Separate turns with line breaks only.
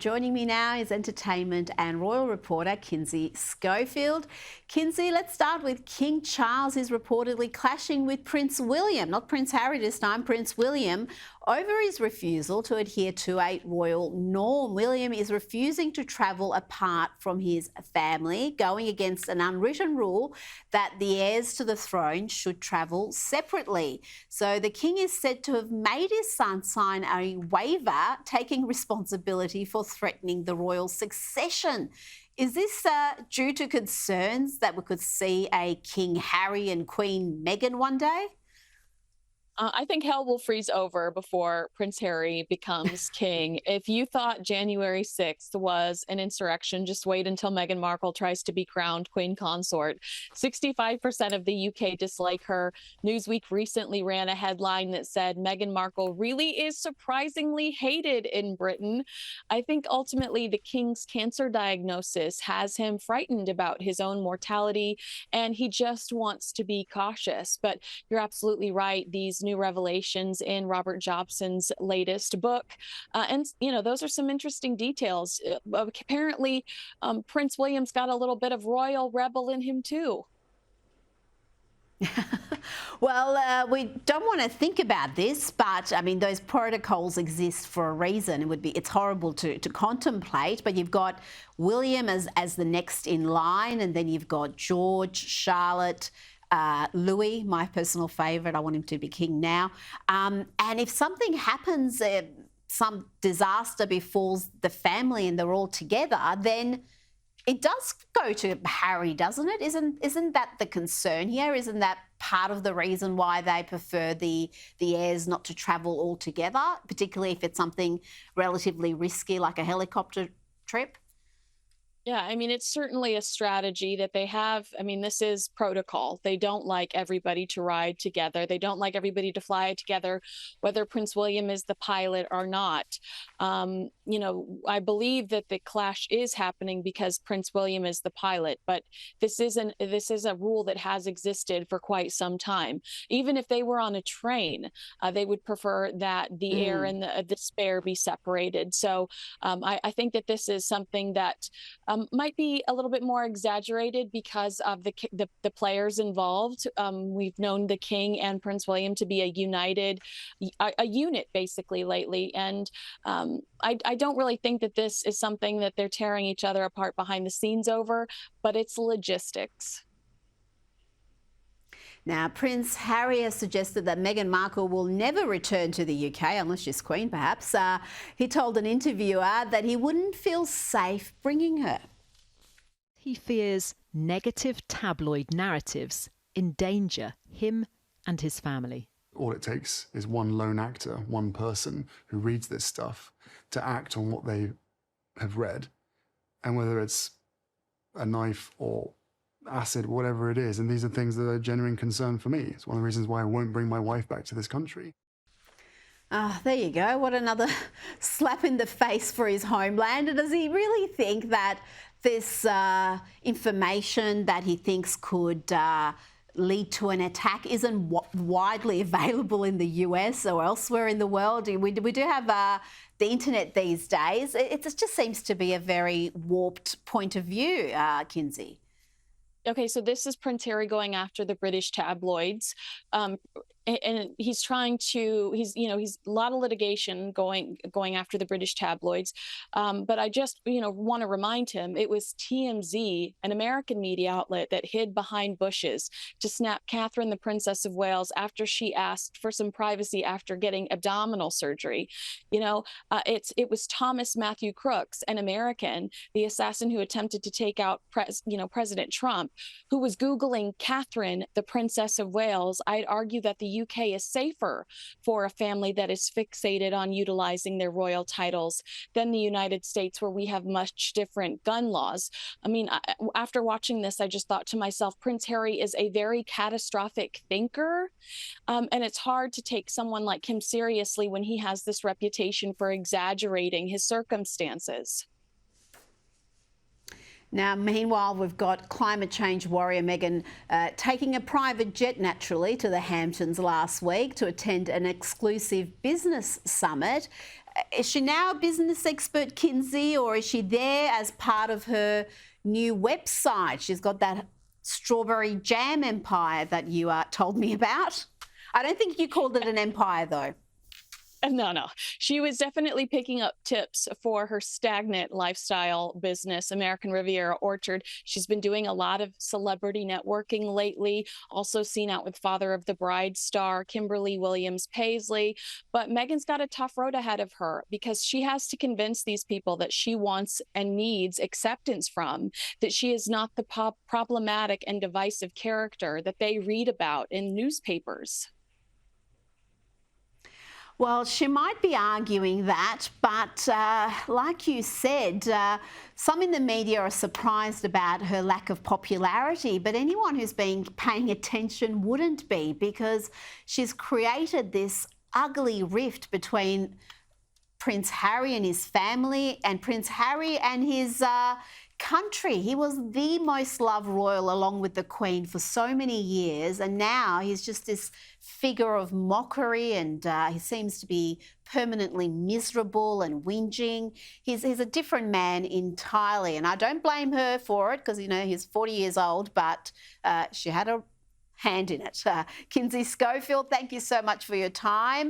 Joining me now is entertainment and royal reporter Kinsey Schofield. Kinsey, let's start with King Charles is reportedly clashing with Prince William, not Prince Harry this time, Prince William, over his refusal to adhere to a royal norm. William is refusing to travel apart from his family, going against an unwritten rule that the heirs to the throne should travel separately. So the king is said to have made his son sign a waiver taking responsibility for threatening the royal succession. Is this due to concerns that we could see a King Harry and Queen Meghan one day?
I think hell will freeze over before Prince Harry becomes king. If you thought January 6th was an insurrection, just wait until Meghan Markle tries to be crowned queen consort. 65% of the UK dislike her. Newsweek recently ran a headline that said Meghan Markle really is surprisingly hated in Britain. I think ultimately the king's cancer diagnosis has him frightened about his own mortality, and he just wants to be cautious. But you're absolutely right. These new revelations in Robert Jobson's latest book. And, you know, those are some interesting details. Apparently, Prince William's got a little bit of royal rebel in him, too.
Well, we don't want to think about this, but I mean, those protocols exist for a reason. It's horrible to contemplate, but you've got William as the next in line, and then you've got George, Charlotte, Louis, my personal favourite. I want him to be king now. And if something happens, some disaster befalls the family and they're all together, then it does go to Harry, doesn't it? Isn't that the concern here? Isn't that part of the reason why they prefer the heirs not to travel all together, particularly if it's something relatively risky like a helicopter trip?
Yeah, I mean, it's certainly a strategy that they have. I mean, this is protocol. They don't like everybody to ride together. They don't like everybody to fly together, whether Prince William is the pilot or not. You know, I believe that the clash is happening because Prince William is the pilot, but this is a rule that has existed for quite some time. Even if they were on a train, they would prefer that the heir and the spare be separated. So I think that this is something that might be a little bit more exaggerated because of the players involved. We've known the king and Prince William to be a unit basically lately, and I don't really think that this is something that they're tearing each other apart behind the scenes over, but it's logistics.
Now, Prince Harry has suggested that Meghan Markle will never return to the UK, unless she's queen, perhaps. He told an interviewer that he wouldn't feel safe bringing her.
He fears negative tabloid narratives endanger him and his family.
All it takes is one lone actor, one person who reads this stuff to act on what they have read. And whether it's a knife or acid, whatever it is. And these are things that are a genuine concern for me. It's one of the reasons why I won't bring my wife back to this country.
There you go. What another slap in the face for his homeland. And does he really think that this information that he thinks could lead to an attack isn't widely available in the US or elsewhere in the world? We do have the internet these days. It just seems to be a very warped point of view, Kinsey.
Okay, so this is Prince Harry going after the British tabloids. And he's a lot of litigation going after the British tabloids. But I just, want to remind him it was TMZ, an American media outlet, that hid behind bushes to snap Catherine, the Princess of Wales, after she asked for some privacy after getting abdominal surgery. It was Thomas Matthew Crooks, an American, the assassin who attempted to take out President Trump, who was Googling Catherine, the Princess of Wales. I'd argue that the UK is safer for a family that is fixated on utilizing their royal titles than the United States, where we have much different gun laws. I mean, after watching this, I just thought to myself, Prince Harry is a very catastrophic thinker, and it's hard to take someone like him seriously when he has this reputation for exaggerating his circumstances.
Now, meanwhile, we've got climate change warrior Meghan taking a private jet, naturally, to the Hamptons last week to attend an exclusive business summit. Is she now a business expert, Kinsey, or is she there as part of her new website? She's got that strawberry jam empire that you told me about. I don't think you called it an empire, though.
No. She was definitely picking up tips for her stagnant lifestyle business, American Riviera Orchard. She's been doing a lot of celebrity networking lately, also seen out with Father of the Bride star Kimberly Williams Paisley. But Meghan's got a tough road ahead of her because she has to convince these people that she wants and needs acceptance from, that she is not the problematic and divisive character that they read about in newspapers.
Well, she might be arguing that, but like you said, some in the media are surprised about her lack of popularity, but anyone who's been paying attention wouldn't be, because she's created this ugly rift between Prince Harry and his family and Prince Harry and his country. He was the most loved royal along with the Queen for so many years, and now he's just this figure of mockery, and he seems to be permanently miserable and whinging. He's a different man entirely, and I don't blame her for it because, you know, he's 40 years old, but she had a hand in it. Kinsey Schofield, thank you so much for your time.